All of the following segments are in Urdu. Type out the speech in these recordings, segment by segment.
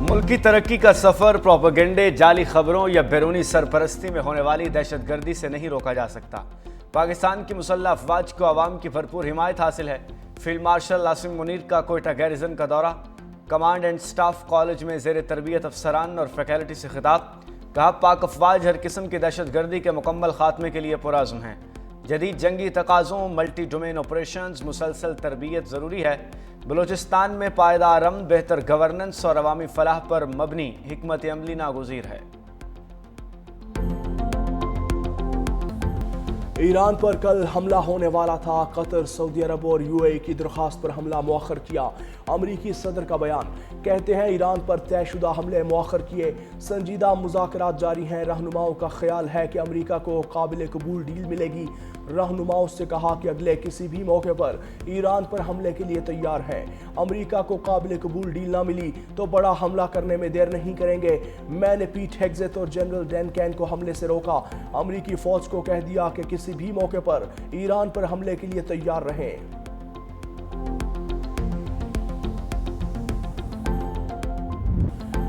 ملک کی ترقی کا سفر پروپیگنڈے، جعلی خبروں یا بیرونی سرپرستی میں ہونے والی دہشت گردی سے نہیں روکا جا سکتا۔ پاکستان کی مسلح افواج کو عوام کی بھرپور حمایت حاصل ہے۔ فیلڈ مارشل عاصم منیر کا کوئٹہ گیریزن کا دورہ۔ کمانڈ اینڈ سٹاف کالج میں زیر تربیت افسران اور فیکلٹی سے خطاب۔ کہا پاک افواج ہر قسم کی دہشت گردی کے مکمل خاتمے کے لیے پرعزم ہیں۔ جدید جنگی تقاضوں، ملٹی ڈومین آپریشنز، مسلسل تربیت ضروری ہے۔ بلوچستان میں پائیدار امن، بہتر گورننس اور عوامی فلاح پر مبنی حکمت عملی ناگزیر ہے۔ ایران پر کل حملہ ہونے والا تھا۔ قطر، سعودی عرب اور یو اے ای کی درخواست پر حملہ مؤخر کیا۔ امریکی صدر کا بیان، کہتے ہیں ایران پر طے شدہ حملے مؤخر کیے۔ سنجیدہ مذاکرات جاری ہیں۔ رہنماؤں کا خیال ہے کہ امریکہ کو قابل قبول ڈیل ملے گی۔ رہنماؤں سے کہا کہ اگلے کسی بھی موقع پر ایران پر حملے کے لیے تیار ہیں۔ امریکہ کو قابل قبول ڈیل نہ ملی تو بڑا حملہ کرنے میں دیر نہیں کریں گے۔ میں نے پیٹ ہیگزیت اور جنرل ڈین کین کو حملے سے روکا۔ امریکی فوج کو کہہ دیا کہ کسی بھی موقع پر ایران پر حملے کے لیے تیار رہیں۔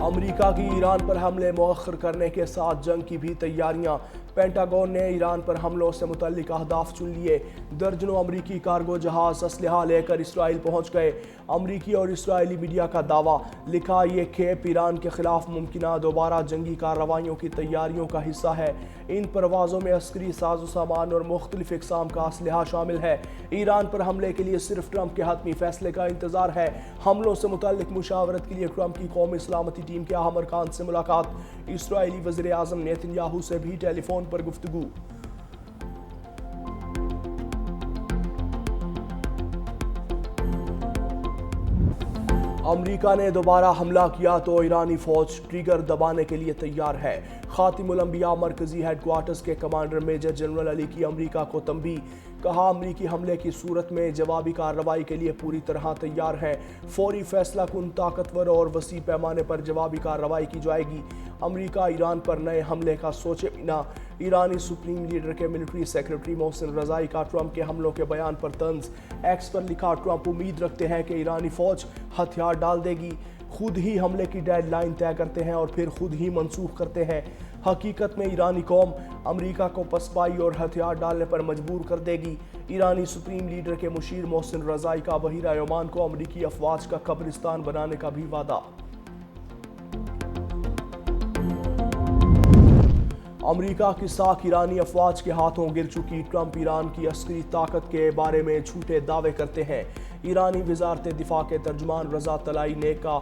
امریکہ کی ایران پر حملے مؤخر کرنے کے ساتھ جنگ کی بھی تیاریاں۔ پینٹاگون نے ایران پر حملوں سے متعلق اہداف چن لیے۔ درجنوں امریکی کارگو جہاز اسلحہ لے کر اسرائیل پہنچ گئے۔ امریکی اور اسرائیلی میڈیا کا دعویٰ، لکھا یہ کھیپ ایران کے خلاف ممکنہ دوبارہ جنگی کارروائیوں کی تیاریوں کا حصہ ہے۔ ان پروازوں میں عسکری ساز و سامان اور مختلف اقسام کا اسلحہ شامل ہے۔ ایران پر حملے کے لیے صرف ٹرمپ کے حتمی فیصلے کا انتظار ہے۔ حملوں سے متعلق مشاورت کے لیے ٹرمپ کی قومی سلامتی ٹیم کے اہم ارکان سے ملاقات۔ اسرائیلی وزیر اعظم نیتن یاہو سے بھی ٹیلی فون پر گفتگو۔ امریکہ نے دوبارہ حملہ کیا تو ایرانی فوج ٹریگر دبانے کے لیے تیار ہے۔ خاتم الانبیاء مرکزی ہیڈ کوارٹرز کے کمانڈر میجر جنرل علی کی امریکہ کو تنبیہ۔ کہا امریکی حملے کی صورت میں جوابی کارروائی کے لیے پوری طرح تیار ہے۔ فوری فیصلہ کن، طاقتور اور وسیع پیمانے پر جوابی کارروائی کی جائے گی۔ امریکہ ایران پر نئے حملے کا سوچے بھی نہ۔ ایرانی سپریم لیڈر کے ملٹری سیکرٹری محسن رضائی کا ٹرمپ کے حملوں کے بیان پر طنز۔ ایکس پر لکھا، ٹرمپ امید رکھتے ہیں کہ ایرانی فوج ہتھیار ڈال دے گی، خود ہی حملے کی ڈیڈ لائن طے کرتے ہیں اور پھر خود ہی منسوخ کرتے ہیں۔ حقیقت میں ایرانی قوم امریکہ کو پسپائی اور ہتھیار ڈالنے پر مجبور کر دے گی۔ ایرانی سپریم لیڈر کے مشیر محسن رضائی کا بحیرہ عمان کو امریکی افواج کا قبرستان بنانے کا بھی وعدہ۔ امریکہ کی ساکھ ایرانی افواج کے ہاتھوں گر چکی۔ ٹرمپ ایران کی عسکری طاقت کے بارے میں جھوٹے دعوے کرتے ہیں۔ ایرانی وزارت دفاع کے ترجمان رضا طلائی نے کا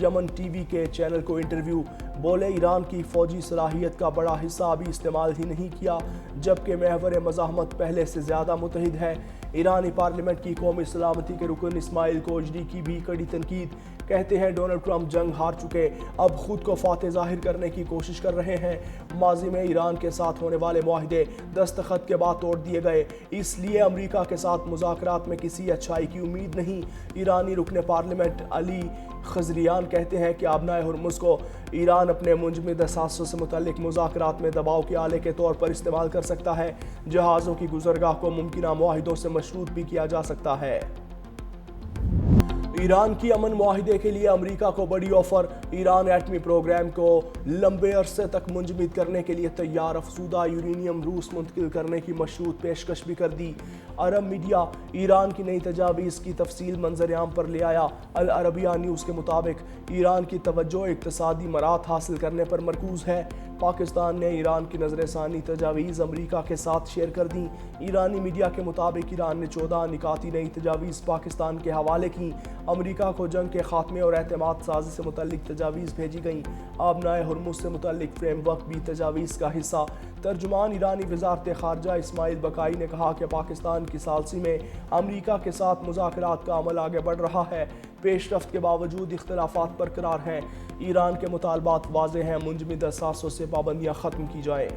یمن ٹی وی کے چینل کو انٹرویو، بولے ایران کی فوجی صلاحیت کا بڑا حصہ ابھی استعمال ہی نہیں کیا، جبکہ محور مزاحمت پہلے سے زیادہ متحد ہے۔ ایرانی پارلیمنٹ کی قومی سلامتی کے رکن اسماعیل کوجری کی بھی کڑی تنقید، کہتے ہیں ڈونلڈ ٹرمپ جنگ ہار چکے، اب خود کو فاتح ظاہر کرنے کی کوشش کر رہے ہیں۔ ماضی میں ایران کے ساتھ ہونے والے معاہدے دستخط کے بعد توڑ دیے گئے، اس لیے امریکہ کے ساتھ مذاکرات میں کسی اچھائی کی امید نہیں۔ ایرانی رکن پارلیمنٹ علی خضریان کہتے ہیں کہ آبنائے ہرمز کو ایران اپنے منجمد اثاثوں سے متعلق مذاکرات میں دباؤ کے آلے کے طور پر استعمال کر سکتا ہے۔ جہازوں کی گزرگاہ کو ممکنہ معاہدوں سے مشروط بھی کیا جا سکتا ہے۔ ایران کی امن معاہدے کے لیے امریکہ کو بڑی آفر۔ ایران ایٹمی پروگرام کو لمبے عرصے تک منجمد کرنے کے لیے تیار۔ افزودہ یورینیم روس منتقل کرنے کی مشروط پیشکش بھی کر دی۔ عرب میڈیا ایران کی نئی تجاویز کی تفصیل منظر عام پر لے آیا۔ العربیہ نیوز کے مطابق ایران کی توجہ اقتصادی مراد حاصل کرنے پر مرکوز ہے۔ پاکستان نے ایران کی نظر ثانی تجاویز امریکہ کے ساتھ شیئر کر دیں۔ ایرانی میڈیا کے مطابق ایران نے 14 نکاتی نئی تجاویز پاکستان کے حوالے کی۔ امریکہ کو جنگ کے خاتمے اور اعتماد سازی سے متعلق تجاویز بھیجی گئیں۔ آبنائے ہرمز سے متعلق فریم ورک بھی تجاویز کا حصہ۔ ترجمان ایرانی وزارت خارجہ اسماعیل بقائی نے کہا کہ پاکستان کی ثالثی میں امریکہ کے ساتھ مذاکرات کا عمل آگے بڑھ رہا ہے۔ پیش رفت کے باوجود اختلافات برقرار ہیں۔ ایران کے مطالبات واضح ہیں، منجمد اثاثوں سے پابندیاں ختم کی جائیں۔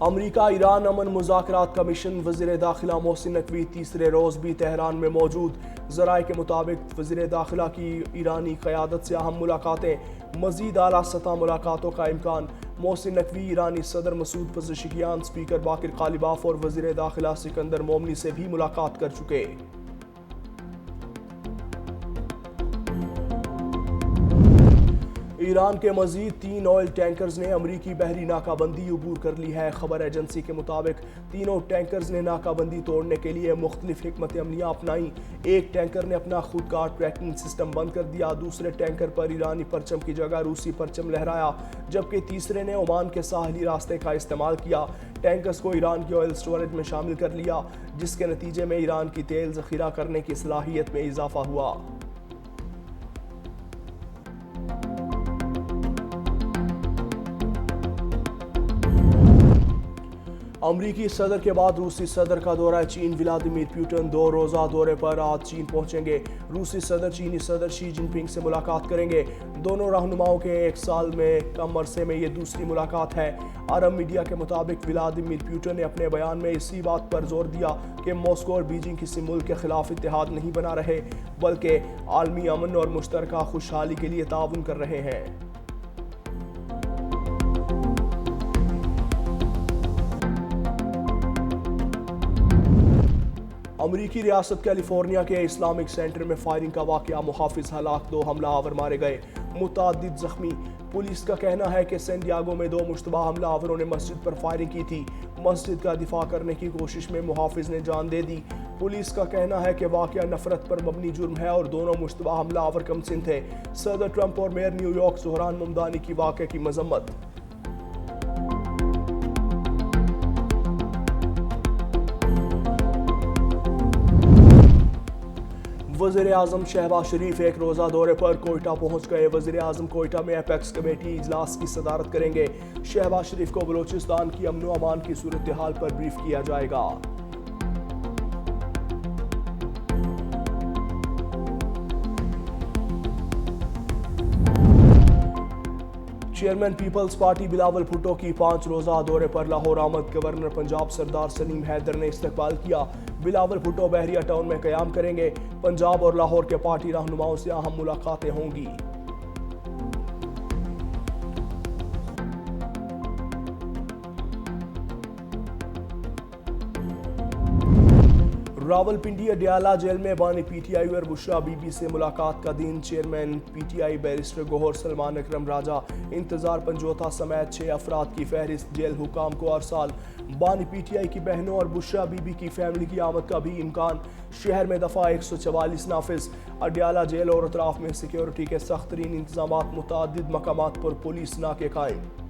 امریکہ ایران امن مذاکرات کا مشن وزیر داخلہ محسن نقوی تیسرے روز بھی تہران میں موجود۔ ذرائع کے مطابق وزیر داخلہ کی ایرانی قیادت سے اہم ملاقاتیں، مزید اعلیٰ سطح ملاقاتوں کا امکان۔ محسن نقوی ایرانی صدر Masoud Pezeshkian, speaker Bagher Ghalibaf اور وزیر داخلہ سکندر مومنی سے بھی ملاقات کر چکے۔ ایران کے مزید 3 آئل ٹینکرز نے امریکی بحری ناکہ بندی عبور کر لی ہے۔ خبر ایجنسی کے مطابق تینوں ٹینکرز نے ناکہ بندی توڑنے کے لیے مختلف حکمت عملیاں اپنائیں۔ ایک ٹینکر نے اپنا خودکار ٹریکنگ سسٹم بند کر دیا، دوسرے ٹینکر پر ایرانی پرچم کی جگہ روسی پرچم لہرایا، جبکہ تیسرے نے عمان کے ساحلی راستے کا استعمال کیا۔ ٹینکرز کو ایران کی آئل سٹوریج میں شامل کر لیا، جس کے نتیجے میں ایران کی تیل ذخیرہ کرنے کی صلاحیت میں اضافہ ہوا۔ امریکی صدر کے بعد روسی صدر کا دورہ چین۔ ولادیمیر پوٹن 2 روزہ دورے پر آج چین پہنچیں گے۔ روسی صدر چینی صدر شی جن پنگ سے ملاقات کریں گے۔ دونوں رہنماؤں کے 1 سال میں کم عرصے میں یہ دوسری ملاقات ہے۔ عرب میڈیا کے مطابق ولادیمیر پوٹن نے اپنے بیان میں اسی بات پر زور دیا کہ ماسکو اور بیجنگ کسی ملک کے خلاف اتحاد نہیں بنا رہے، بلکہ عالمی امن اور مشترکہ خوشحالی کے لیے تعاون کر رہے ہیں۔ امریکی ریاست کیلیفورنیا کے اسلامک سینٹر میں فائرنگ کا واقعہ، محافظ ہلاک، 2 حملہ آور مارے گئے، متعدد زخمی۔ پولیس کا کہنا ہے کہ سین ڈیاگو میں 2 مشتبہ حملہ آوروں نے مسجد پر فائرنگ کی تھی۔ مسجد کا دفاع کرنے کی کوشش میں محافظ نے جان دے دی۔ پولیس کا کہنا ہے کہ واقعہ نفرت پر مبنی جرم ہے اور دونوں مشتبہ حملہ آور کم سن تھے۔ صدر ٹرمپ اور mayor new York Dhahran Mamdani کی واقعے کی مذمت۔ وزیر اعظم شہباز شریف 1 روزہ دورے پر کوئٹہ پہنچ گئے۔ وزیر اعظم کوئٹہ میں ایپیکس کمیٹی اجلاس کی صدارت کریں گے۔ شہباز شریف کو بلوچستان کی امن و امان کی صورتحال پر بریف کیا جائے گا۔ چیئرمین پیپلز پارٹی بلاول بھٹو کی 5 روزہ دورے پر لاہور آمد، گورنر پنجاب سردار سلیم حیدر نے استقبال کیا۔ بلاول بھٹو بحریہ ٹاؤن میں قیام کریں گے۔ پنجاب اور لاہور کے پارٹی رہنماؤں سے اہم ملاقاتیں ہوں گی۔ راولپنڈی اڈیالہ جیل میں بانی پی ٹی آئی اور بشرا بی بی سے ملاقات کا دن۔ Chairman P T I barrister Gohar Salman Akram Raja, Intezar Panjutha سمیت 6 افراد کی فہرست جیل حکام کو ارسال۔ بانی پی ٹی آئی کی بہنوں اور بشرا بی بی کی فیملی کی آمد کا بھی امکان۔ شہر میں دفعہ 144 نافذ۔ اڈیالہ جیل اور اطراف میں سیکیورٹی کے سخت ترین انتظامات، متعدد مقامات پر پولیس ناکے قائم۔